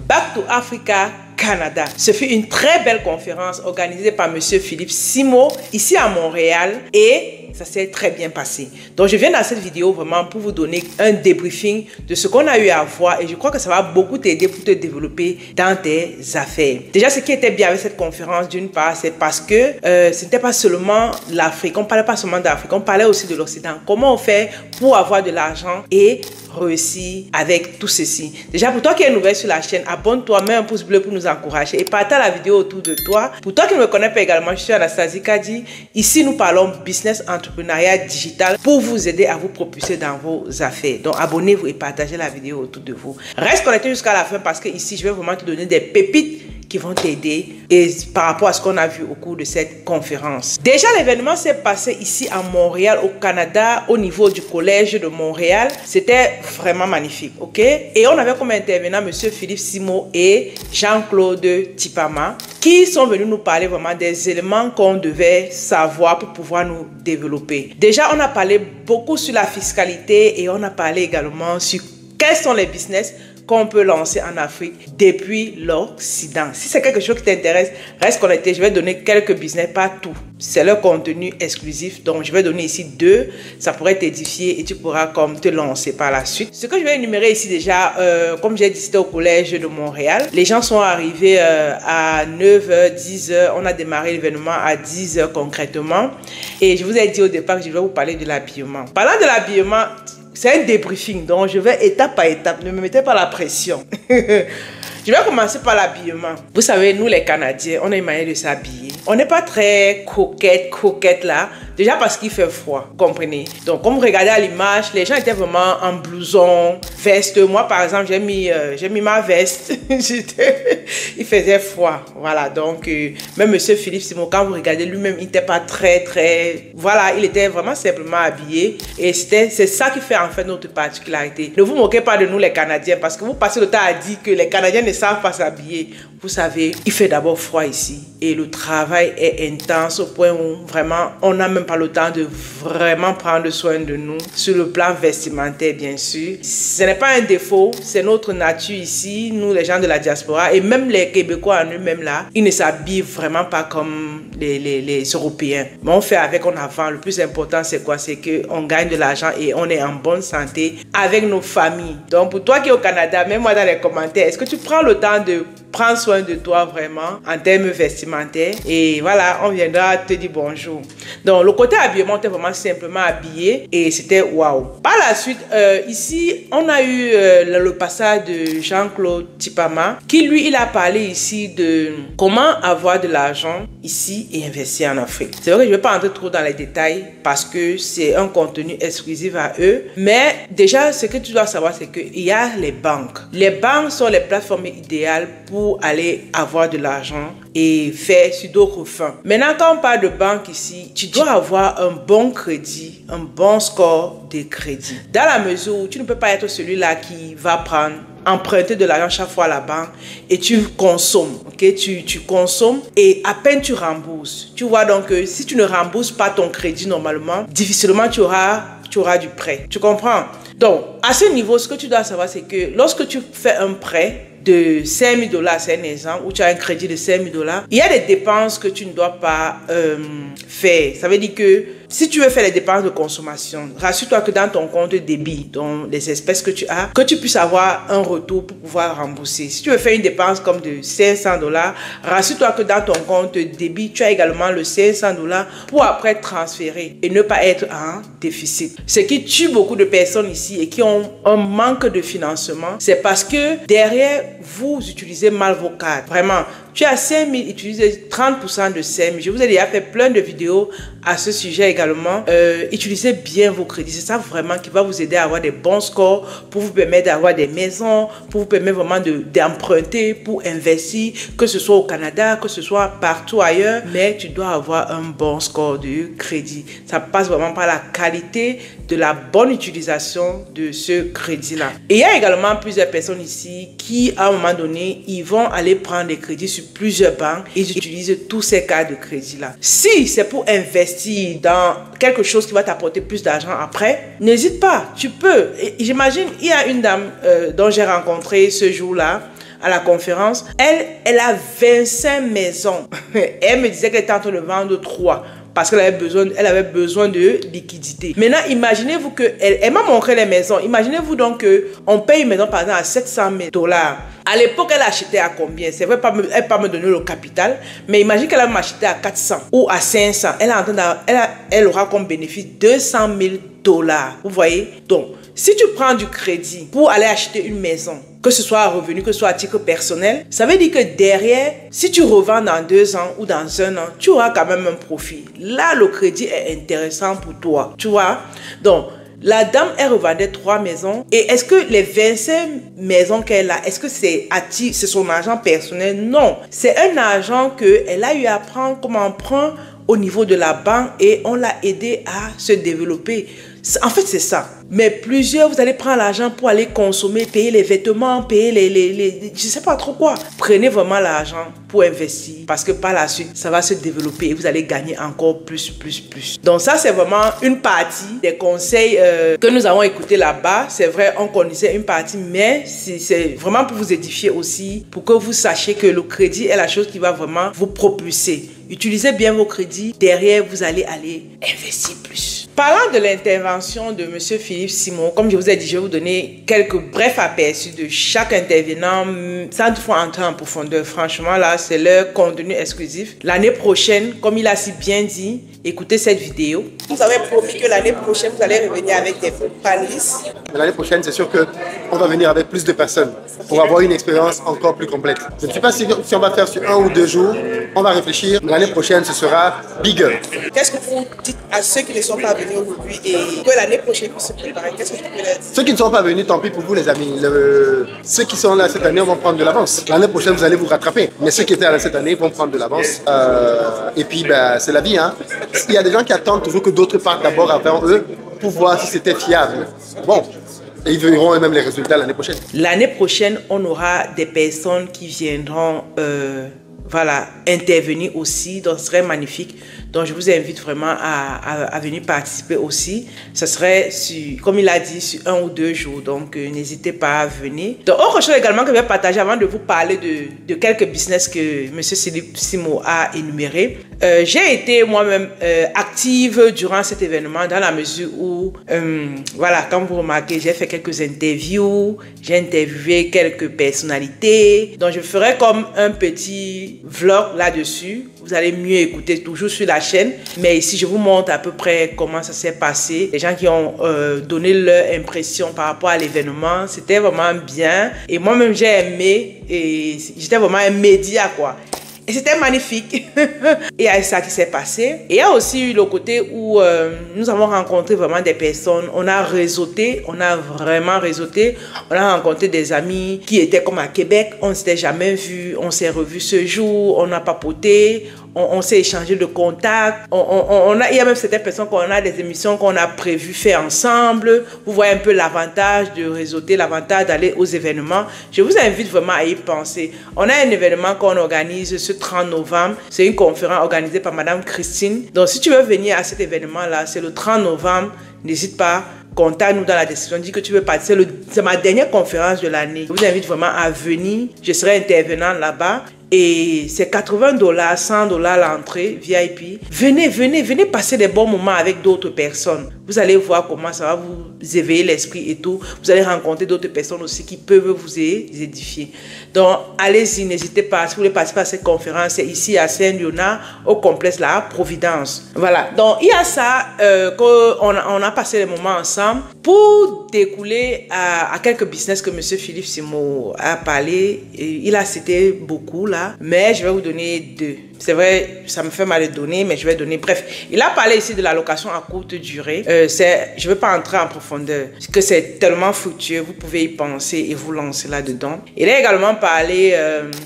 Back to Africa Canada. Ce fut une très belle conférence organisée par Monsieur Philippe Simo ici à Montréal et ça s'est très bien passé. Donc, je viens dans cette vidéo vraiment pour vous donner un débriefing de ce qu'on a eu à voir et je crois que ça va beaucoup t'aider pour te développer dans tes affaires. Déjà, ce qui était bien avec cette conférence, d'une part, c'est parce que ce n'était pas seulement l'Afrique. On ne parlait pas seulement d'Afrique, on parlait aussi de l'Occident. Comment on fait pour avoir de l'argent et réussir avec tout ceci. Déjà, pour toi qui es nouvelle sur la chaîne, abonne-toi, mets un pouce bleu pour nous encourager et partage la vidéo autour de toi. Pour toi qui ne me connais pas également, je suis Anastasie Kadi. Ici, nous parlons business, entrepreneuriat digital pour vous aider à vous propulser dans vos affaires. Donc, abonnez-vous et partagez la vidéo autour de vous. Reste connecté jusqu'à la fin parce que ici, je vais vraiment te donner des pépites qui vont t'aider et par rapport à ce qu'on a vu au cours de cette conférence. Déjà, l'événement s'est passé ici à Montréal, au Canada, au niveau du collège de Montréal. C'était vraiment magnifique, ok? Et on avait comme intervenant Monsieur Philippe Simo et Jean-Claude Tipama qui sont venus nous parler vraiment des éléments qu'on devait savoir pour pouvoir nous développer. Déjà, on a parlé beaucoup sur la fiscalité et on a parlé également sur quels sont les business qu'on peut lancer en Afrique depuis l'Occident. Si c'est quelque chose qui t'intéresse, reste connecté. Je vais donner quelques business, pas tout. C'est leur contenu exclusif. Donc, je vais donner ici 2. Ça pourrait t'édifier et tu pourras comme te lancer par la suite. Ce que je vais énumérer ici déjà, comme j'ai dit, c'était au collège de Montréal. Les gens sont arrivés à 9h, 10h. On a démarré l'événement à 10h concrètement. Et je vous ai dit au départ que je vais vous parler de l'habillement. Parlant de l'habillement, c'est un débriefing, donc je vais étape par étape. Ne me mettez pas la pression. Je vais commencer par l'habillement. Vous savez, nous les Canadiens, on a une manière de s'habiller. On n'est pas très coquette là. Déjà parce qu'il fait froid, comprenez. Donc, comme vous regardez à l'image, les gens étaient vraiment en blouson, veste. Moi, par exemple, j'ai mis ma veste. Il faisait froid. Voilà, donc, même Monsieur Philippe Simo, quand vous regardez lui-même, il n'était pas très... Voilà, il était vraiment simplement habillé. Et c'est ça qui fait en fait notre particularité. Ne vous moquez pas de nous les Canadiens, parce que vous passez le temps à dire que les Canadiens ne savent pas s'habiller. Vous savez, il fait d'abord froid ici. Et le travail est intense au point où vraiment, on n'a même pas le temps de vraiment prendre soin de nous. Sur le plan vestimentaire, bien sûr. Ce n'est pas un défaut, c'est notre nature ici, nous les gens de la diaspora. Et même les Québécois en eux-mêmes là, ils ne s'habillent vraiment pas comme les Européens. Mais on fait avec, on avance. Le plus important, c'est quoi? C'est qu'on gagne de l'argent et on est en bonne santé avec nos familles. Donc, pour toi qui es au Canada, mets-moi dans les commentaires, est-ce que tu prends le temps de prendre soin de toi vraiment en termes vestimentaires? Et voilà, on viendra te dire bonjour. Donc, le côté habillement, on était vraiment simplement habillé et c'était waouh. Par la suite, ici, on a eu le passage de Jean-Claude Tipama qui, lui, il a parlé ici de comment avoir de l'argent ici et investir en Afrique. C'est vrai que je ne vais pas entrer trop dans les détails parce que c'est un contenu exclusif à eux. Mais déjà, ce que tu dois savoir, c'est qu'il y a les banques. Les banques sont les plateformes idéales pour aller avoir de l'argent et faire sur d'autres fins. Maintenant, quand on parle de banque ici, tu dois avoir un bon crédit, un bon score de crédit. Dans la mesure où tu ne peux pas être celui-là qui va emprunter de l'argent chaque fois à la banque et tu consommes, ok? Tu consommes et à peine tu rembourses. Tu vois donc que si tu ne rembourses pas ton crédit normalement, difficilement tu auras du prêt. Tu comprends? Donc, à ce niveau, ce que tu dois savoir, c'est que lorsque tu fais un prêt de 5 000 $, c'est un exemple, où tu as un crédit de 5 000 $, il y a des dépenses que tu ne dois pas faire. Ça veut dire que si tu veux faire les dépenses de consommation, rassure-toi que dans ton compte débit, dans les espèces que tu as, que tu puisses avoir un retour pour pouvoir rembourser. Si tu veux faire une dépense comme de 500 $, rassure-toi que dans ton compte débit, tu as également le 500 $ pour après transférer et ne pas être en déficit. Ce qui tue beaucoup de personnes ici et qui ont un manque de financement, c'est parce que derrière, vous utilisez mal vos cartes. Vraiment, tu as 5 000, utilisez 30% de 5 000. Je vous ai déjà fait plein de vidéos à ce sujet également. Utilisez bien vos crédits. C'est ça vraiment qui va vous aider à avoir des bons scores, pour vous permettre d'avoir des maisons, pour vous permettre vraiment d'emprunter, pour investir, que ce soit au Canada, que ce soit partout ailleurs. Mais tu dois avoir un bon score de crédit. Ça passe vraiment par la qualité de la bonne utilisation de ce crédit-là. Et il y a également plusieurs personnes ici qui, à un moment donné, ils vont aller prendre des crédits sur plusieurs banques. Ils utilisent tous ces cartes de crédit-là. Si c'est pour investir dans quelque chose qui va t'apporter plus d'argent après, n'hésite pas, tu peux. J'imagine, il y a une dame dont j'ai rencontré ce jour-là à la conférence, elle a 25 maisons. Elle me disait qu'elle était en train de vendre 3. Parce qu'elle avait besoin de liquidité. Maintenant, imaginez-vous elle m'a montré les maisons. Imaginez-vous donc qu'on paye une maison par exemple à 700 000 $. À l'époque, elle achetait à combien? C'est vrai, elle ne pas me donner le capital, mais imagine qu'elle a acheté à 400 ou à 500. Elle aura comme bénéfice 200 000 $. Vous voyez? Donc, si tu prends du crédit pour aller acheter une maison, que ce soit à revenu, que ce soit à titre personnel, ça veut dire que derrière, si tu revends dans 2 ans ou dans 1 an, tu auras quand même un profit. Là, le crédit est intéressant pour toi. Tu vois? Donc, la dame, elle revendait 3 maisons. Et est-ce que les 25 maisons qu'elle a, est-ce que c'est son argent personnel? Non. C'est un argent qu'elle a eu à prendre comme emprunt au niveau de la banque et on l'a aidé à se développer. En fait, c'est ça. Mais plusieurs, vous allez prendre l'argent pour aller consommer, payer les vêtements, payer je sais pas trop quoi. Prenez vraiment l'argent pour investir parce que par la suite, ça va se développer et vous allez gagner encore plus. Donc ça, c'est vraiment une partie des conseils que nous avons écoutés là-bas. C'est vrai, on connaissait une partie, mais c'est vraiment pour vous édifier aussi, pour que vous sachiez que le crédit est la chose qui va vraiment vous propulser. Utilisez bien vos crédits. Derrière, vous allez aller investir plus. Parlant de l'intervention de M. Philippe Simon, comme je vous ai dit, je vais vous donner quelques brefs aperçus de chaque intervenant sans toutefois entrer en profondeur. Franchement, là, c'est leur contenu exclusif. L'année prochaine, comme il a si bien dit, écoutez cette vidéo. Vous avez promis que l'année prochaine, vous allez revenir avec des panélistes. L'année prochaine, c'est sûr qu'on va venir avec plus de personnes pour avoir une expérience encore plus complète. Je ne sais pas si on va faire sur 1 ou 2 jours. On va réfléchir. L'année prochaine, ce sera bigger. Qu'est-ce que vous dites à ceux qui ne sont pas venus aujourd'hui et que l'année prochaine puissent se préparer? Qu'est-ce que vous pouvez leur dire? Ceux qui ne sont pas venus, tant pis pour vous, les amis. Ceux qui sont là cette année vont prendre de l'avance. L'année prochaine, vous allez vous rattraper. Mais ceux qui étaient là cette année vont prendre de l'avance. Et puis, c'est la vie. Hein. Il y a des gens qui attendent toujours que d'autres partent d'abord avant eux pour voir si c'était fiable. Bon. Et ils verront eux-mêmes les résultats l'année prochaine. L'année prochaine, on aura des personnes qui viendront intervenir aussi. Donc, ce serait magnifique. Donc, je vous invite vraiment à venir participer aussi. Ce serait, comme il a dit, sur 1 ou 2 jours. Donc, n'hésitez pas à venir. Donc, autre chose également que je vais partager avant de vous parler de quelques business que M. Philippe Simon a énuméré. J'ai été moi-même active durant cet événement dans la mesure où, comme vous remarquez, j'ai fait quelques interviews, j'ai interviewé quelques personnalités. Donc, je ferai comme un petit vlog là-dessus. Vous allez mieux écouter toujours sur la chaîne. Mais ici, je vous montre à peu près comment ça s'est passé. Les gens qui ont donné leur impression par rapport à l'événement, c'était vraiment bien. Et moi-même, j'ai aimé. Et j'étais vraiment un média, quoi. Et c'était magnifique. Et il y a ça qui s'est passé. Et il y a aussi eu le côté où nous avons rencontré vraiment des personnes. On a réseauté, on a vraiment réseauté. On a rencontré des amis qui étaient comme à Québec. On ne s'était jamais vus. On s'est revus ce jour. On a papoté. On s'est échangé de contacts. Il y a même certaines personnes qu'on a des émissions qu'on a prévu faire ensemble. Vous voyez un peu l'avantage de réseauter, l'avantage d'aller aux événements. Je vous invite vraiment à y penser. On a un événement qu'on organise ce 30 novembre. C'est une conférence organisée par Madame Christine. Donc, si tu veux venir à cet événement-là, c'est le 30 novembre. N'hésite pas. Contacte-nous dans la description. Dis que tu veux participer. C'est ma dernière conférence de l'année. Je vous invite vraiment à venir. Je serai intervenant là-bas. Et c'est 80 $, 100 $ l'entrée VIP. Venez passer des bons moments avec d'autres personnes. Vous allez voir comment ça va vous éveiller l'esprit et tout. Vous allez rencontrer d'autres personnes aussi qui peuvent vous édifier. Donc, allez-y, n'hésitez pas. Si vous voulez participer à cette conférence, c'est ici à Saint-Léonard, au complexe La Providence. Voilà. Donc, il y a ça qu'on a passé les moments ensemble pour découler à quelques business que M. Philippe Simon a parlé. Et il a cité beaucoup là. Mais je vais vous donner 2. C'est vrai, ça me fait mal de donner, mais je vais donner. Bref, il a parlé ici de la location à courte durée. Je ne vais pas entrer en profondeur, parce que c'est tellement fructueux. Vous pouvez y penser et vous lancer là-dedans. Il a également parlé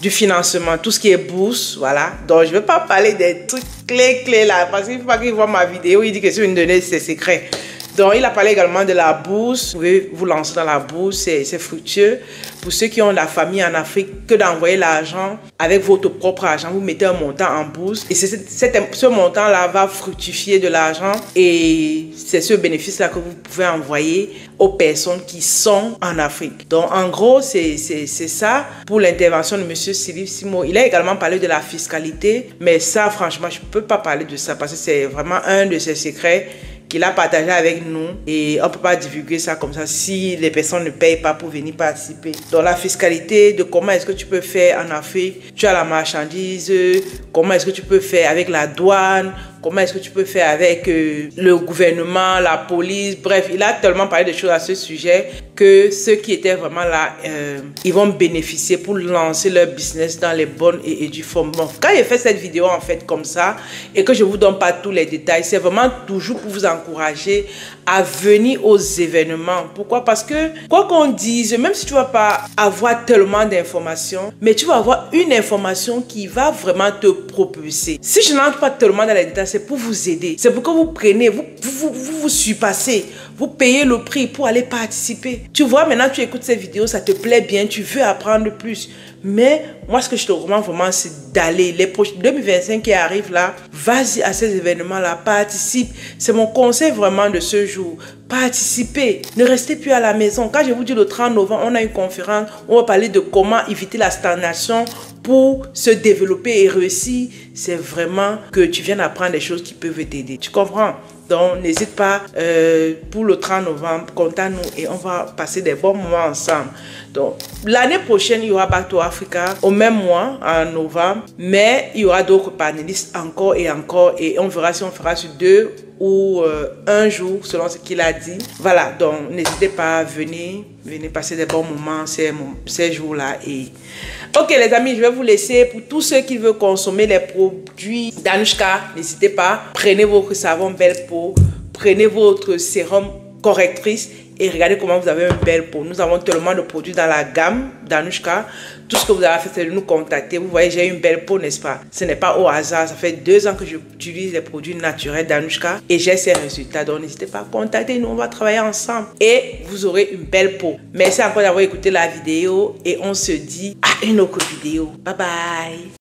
du financement, tout ce qui est bourse, voilà. Donc, je ne vais pas parler des trucs clés là, parce qu'il faut pas qu'il voit ma vidéo, il dit que si vous me donnez ses secrets. Donc, il a parlé également de la bourse. Vous pouvez vous lancer dans la bourse, c'est fructueux. Pour ceux qui ont de la famille en Afrique, que d'envoyer l'argent avec votre propre argent. Vous mettez un montant en bourse et ce montant-là va fructifier de l'argent et c'est ce bénéfice-là que vous pouvez envoyer aux personnes qui sont en Afrique. Donc, en gros, c'est ça pour l'intervention de M. Philippe Simo. Il a également parlé de la fiscalité, mais ça, franchement, je ne peux pas parler de ça parce que c'est vraiment un de ses secrets qu'il a partagé avec nous et on ne peut pas divulguer ça comme ça si les personnes ne payent pas pour venir participer. Donc la fiscalité, de comment est-ce que tu peux faire en Afrique, tu as la marchandise, comment est-ce que tu peux faire avec la douane, comment est-ce que tu peux faire avec le gouvernement, la police, bref, il a tellement parlé de choses à ce sujet que ceux qui étaient vraiment là, ils vont bénéficier pour lancer leur business dans les bonnes et due formes. Bon, quand j'ai fait cette vidéo en fait comme ça et que je vous donne pas tous les détails, c'est vraiment toujours pour vous encourager à venir aux événements. Pourquoi? Parce que quoi qu'on dise, même si tu vas pas avoir tellement d'informations, mais tu vas avoir une information qui va vraiment te propulser. Si je n'entre pas tellement dans les détails, c'est pour vous aider. C'est pour que vous preniez, vous surpassez, vous payez le prix pour aller participer. Tu vois, maintenant tu écoutes ces vidéos, ça te plaît bien, tu veux apprendre plus. Mais moi, ce que je te recommande vraiment, c'est d'aller. Les prochains 2025 qui arrivent là, vas-y à ces événements-là, participe. C'est mon conseil vraiment de ce jour. Participez. Ne restez plus à la maison. Quand je vous dis le 30 novembre, on a une conférence où on va parler de comment éviter la stagnation pour se développer et réussir. C'est vraiment que tu viennes apprendre des choses qui peuvent t'aider. Tu comprends? Donc, n'hésite pas, pour le 30 novembre, contacte-nous et on va passer des bons moments ensemble. Donc, l'année prochaine, il y aura Back to Africa au même mois, en novembre. Mais il y aura d'autres panélistes encore et encore. Et on verra si on fera sur 2 ou un jour, selon ce qu'il a dit. Voilà, donc n'hésitez pas à venir passer des bons moments ces jours-là. Ok les amis, je vais vous laisser. Pour tous ceux qui veulent consommer les produits d'Anouchka, n'hésitez pas. Prenez votre savon belle peau, prenez votre sérum correctrice et regardez comment vous avez une belle peau. Nous avons tellement de produits dans la gamme d'Anouchka. Tout ce que vous avez fait, c'est de nous contacter. Vous voyez, j'ai une belle peau, n'est-ce pas? Ce n'est pas au hasard. Ça fait 2 ans que j'utilise les produits naturels d'Anouchka et j'ai ces résultats. Donc, n'hésitez pas à contacter nous. On va travailler ensemble et vous aurez une belle peau. Merci encore d'avoir écouté la vidéo et on se dit à une autre vidéo. Bye bye.